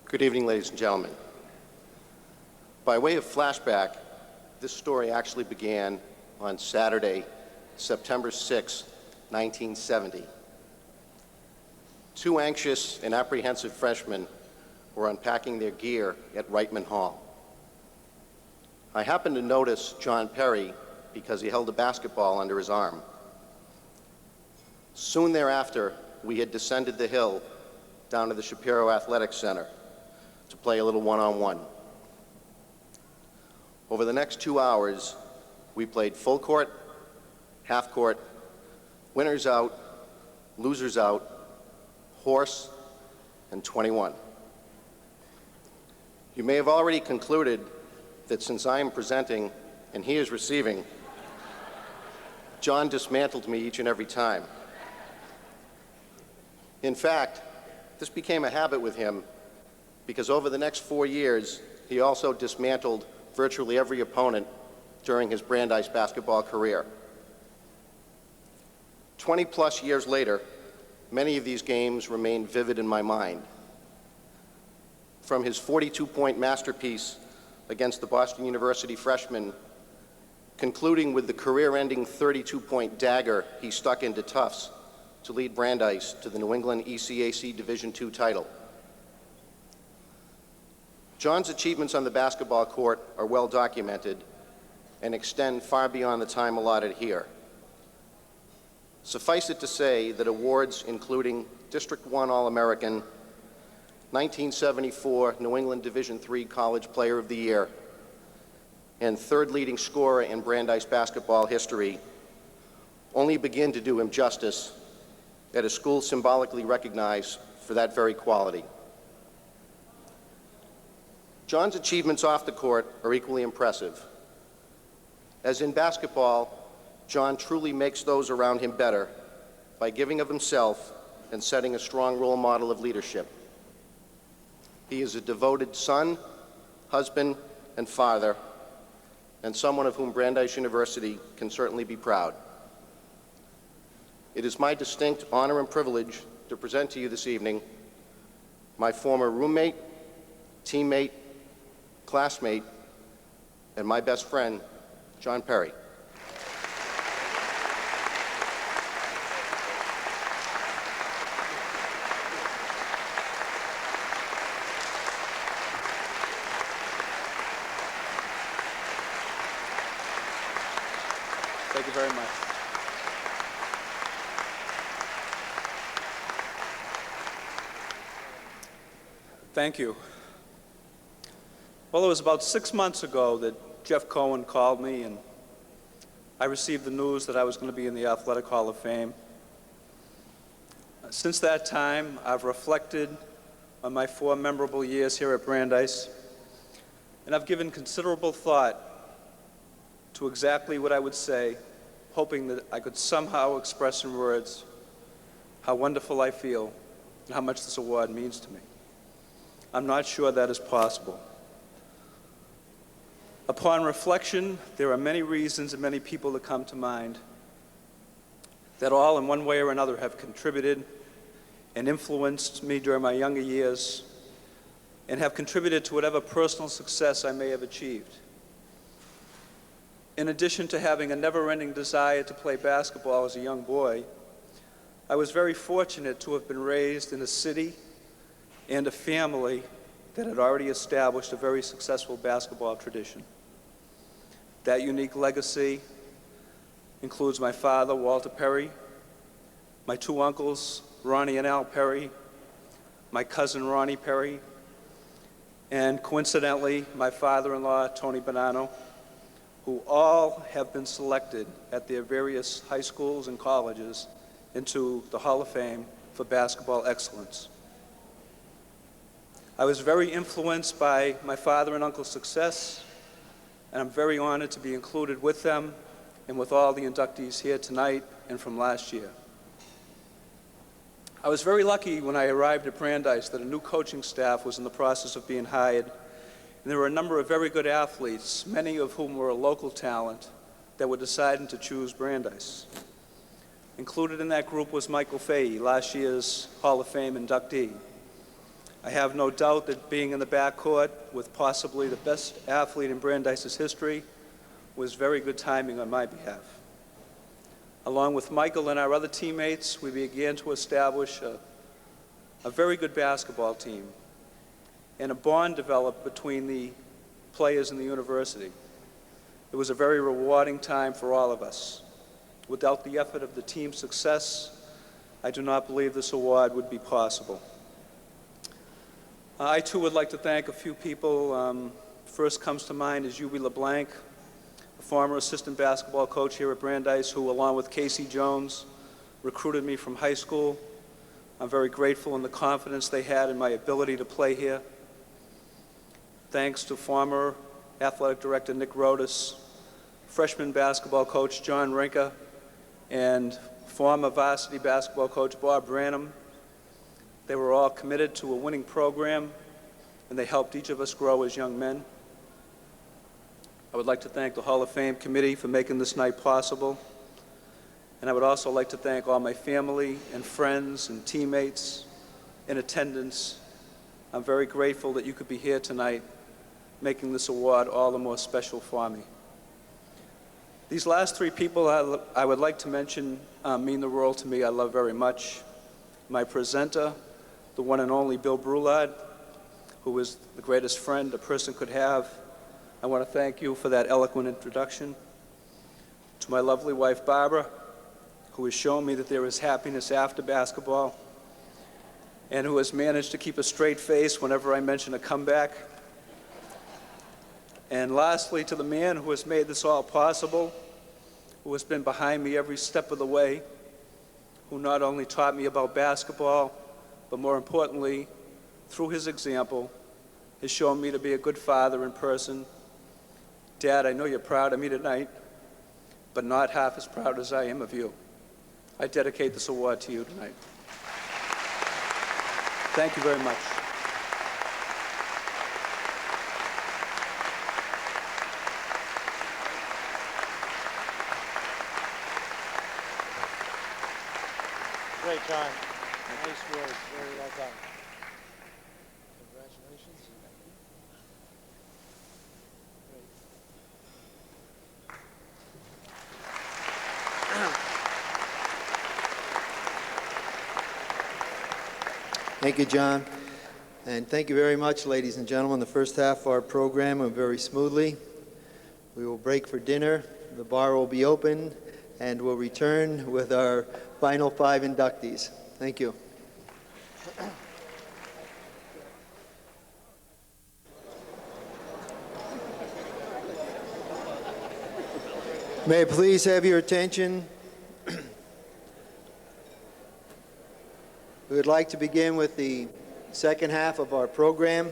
Good evening, ladies and gentlemen. By way of flashback, this story actually began on Saturday, September 6, 1970. Two anxious and apprehensive freshmen were unpacking their gear at Reitman Hall. I happened to notice John Perry because he held a basketball under his arm. Soon thereafter, we had descended the hill down to the Shapiro Athletic Center to play a little one-on-one. Over the next 2 hours, we played full court, half court, winners out, losers out, horse, and 21. You may have already concluded that since I am presenting and he is receiving, John dismantled me each and every time. In fact, this became a habit with him because over the next 4 years, he also dismantled virtually every opponent during his Brandeis basketball career. 20-plus years later, many of these games remain vivid in my mind. From his 42-point masterpiece against the Boston University freshman, concluding with the career-ending 32-point dagger he stuck into Tufts to lead Brandeis to the New England ECAC Division II title. John's achievements on the basketball court are well documented and extend far beyond the time allotted here. Suffice it to say that awards including District I All-American, 1974 New England Division III College Player of the Year, and third leading scorer in Brandeis basketball history only begin to do him justice at a school symbolically recognized for that very quality. John's achievements off the court are equally impressive. As in basketball, John truly makes those around him better by giving of himself and setting a strong role model of leadership. He is a devoted son, husband, and father, and someone of whom Brandeis University can certainly be proud. It is my distinct honor and privilege to present to you this evening my former roommate, teammate, classmate, and my best friend, John Perry. Thank you very much. Thank you. Well, it was about 6 months ago that Jeff Cohen called me and I received the news that I was going to be in the Athletic Hall of Fame. Since that time, I've reflected on my 4 memorable years here at Brandeis, and I've given considerable thought to exactly what I would say, hoping that I could somehow express in words how wonderful I feel and how much this award means to me. I'm not sure that is possible. Upon reflection, there are many reasons and many people that come to mind that all in one way or another have contributed and influenced me during my younger years and have contributed to whatever personal success I may have achieved. In addition to having a never-ending desire to play basketball as a young boy, I was very fortunate to have been raised in a city and a family that had already established a very successful basketball tradition. That unique legacy includes my father, Walter Perry, my 2 uncles, Ronnie and Al Perry, my cousin, Ronnie Perry, and coincidentally, my father-in-law, Tony Bonanno, who all have been selected at their various high schools and colleges into the Hall of Fame for basketball excellence. I was very influenced by my father and uncle's success, and I'm very honored to be included with them and with all the inductees here tonight and from last year. I was very lucky when I arrived at Brandeis that a new coaching staff was in the process of being hired, and there were a number of very good athletes, many of whom were a local talent, that were deciding to choose Brandeis. Included in that group was Michael Fahey, last year's Hall of Fame inductee. I have no doubt that being in the backcourt with possibly the best athlete in Brandeis' history was very good timing on my behalf. Along with Michael and our other teammates, we began to establish a very good basketball team, and a bond developed between the players and the university. It was a very rewarding time for all of us. Without the effort of the team's success, I do not believe this award would be possible. I too would like to thank a few people. First comes to mind is Yubi LeBlanc, a former assistant basketball coach here at Brandeis, who along with Casey Jones recruited me from high school. I'm very grateful in the confidence they had in my ability to play here. Thanks to former athletic director Nick Rodas, freshman basketball coach John Rinka, and former varsity basketball coach Bob Branham. They were all committed to a winning program, and they helped each of us grow as young men. I would like to thank the Hall of Fame committee for making this night possible. And I would also like to thank all my family and friends and teammates in attendance. I'm very grateful that you could be here tonight, making this award all the more special for me. These last three people I would like to mention mean the world to me. I love very much. My presenter, the one and only Bill Brulard, who is the greatest friend a person could have. I want to thank you for that eloquent introduction. To my lovely wife, Barbara, who has shown me that there is happiness after basketball, and who has managed to keep a straight face whenever I mention a comeback. And lastly, to the man who has made this all possible, who has been behind me every step of the way, who not only taught me about basketball, but more importantly, through his example, has shown me to be a good father in person. Dad, I know you're proud of me tonight, but not half as proud as I am of you. I dedicate this award to you tonight. Thank you very much. Great, John. Nice words. Very well done. Congratulations. Thank you, John. And thank you very much, ladies and gentlemen. The first half of our program went very smoothly. We will break for dinner. The bar will be open, and we'll return with our final 5 inductees. Thank you. May I please have your attention? We would like to begin with the second half of our program.